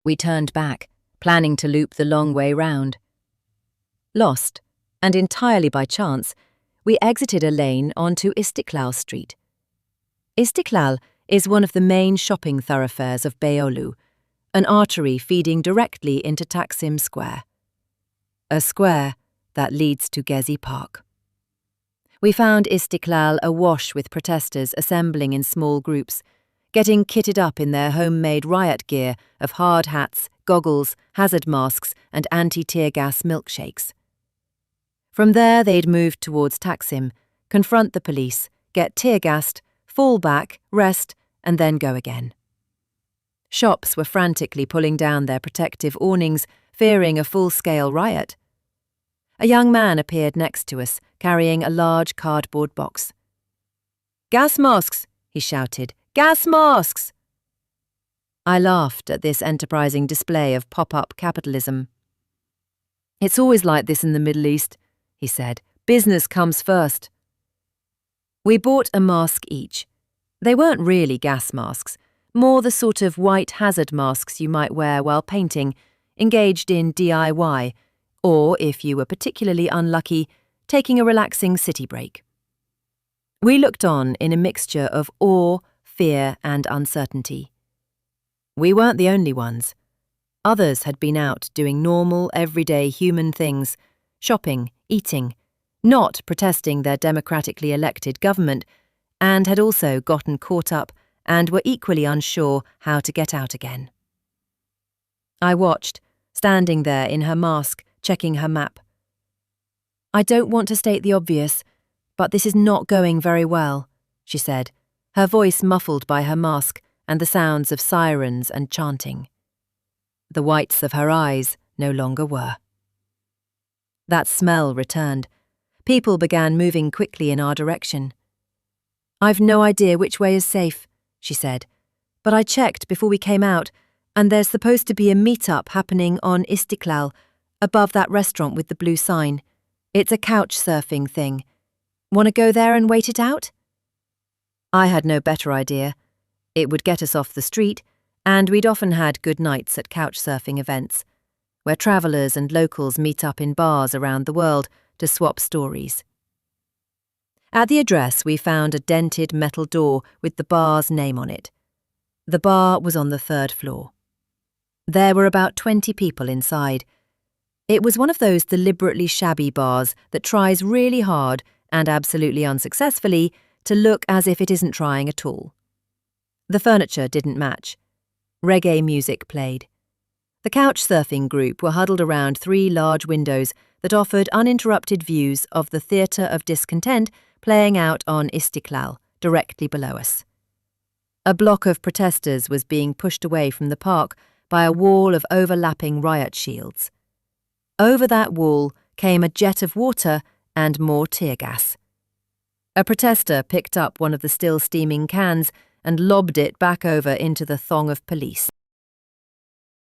We turned back, planning to loop the long way round. Lost, and entirely by chance, we exited a lane onto Istiklal Street. Istiklal is one of the main shopping thoroughfares of Beyoğlu, an artery feeding directly into Taksim Square. A square that leads to Gezi Park. We found Istiklal awash with protesters assembling in small groups, getting kitted up in their homemade riot gear of hard hats, goggles, hazard masks and anti-tear gas milkshakes. From there they'd move towards Taksim, confront the police, get tear-gassed, fall back, rest, and then go again. Shops were frantically pulling down their protective awnings, fearing a full-scale riot. A young man appeared next to us, carrying a large cardboard box. "Gas masks!" he shouted. "Gas masks!" I laughed at this enterprising display of pop-up capitalism. "It's always like this in the Middle East," he said. "Business comes first." We bought a mask each. They weren't really gas masks, more the sort of white hazard masks you might wear while painting, engaged in DIY, or, if you were particularly unlucky, taking a relaxing city break. We looked on in a mixture of awe, fear, and uncertainty. We weren't the only ones. Others had been out doing normal, everyday human things, shopping, eating, not protesting their democratically elected government, and had also gotten caught up and were equally unsure how to get out again. I watched, standing there in her mask, checking her map. "I don't want to state the obvious, but this is not going very well," she said, her voice muffled by her mask and the sounds of sirens and chanting. The whites of her eyes no longer were. That smell returned. People began moving quickly in our direction. "I've no idea which way is safe," she said, "but I checked before we came out, and there's supposed to be a meet-up happening on Istiklal, above that restaurant with the blue sign. It's a couch surfing thing. Want to go there and wait it out?" I had no better idea. It would get us off the street, and we'd often had good nights at couch surfing events, where travellers and locals meet up in bars around the world to swap stories. At the address we found a dented metal door with the bar's name on it. The bar was on the 3rd floor. There were about 20 people inside. It was one of those deliberately shabby bars that tries really hard, and absolutely unsuccessfully, to look as if it isn't trying at all. The furniture didn't match. Reggae music played. The couch surfing group were huddled around 3 large windows that offered uninterrupted views of the theatre of discontent playing out on Istiklal, directly below us. A block of protesters was being pushed away from the park by a wall of overlapping riot shields. Over that wall came a jet of water and more tear gas. A protester picked up one of the still steaming cans and lobbed it back over into the thong of police.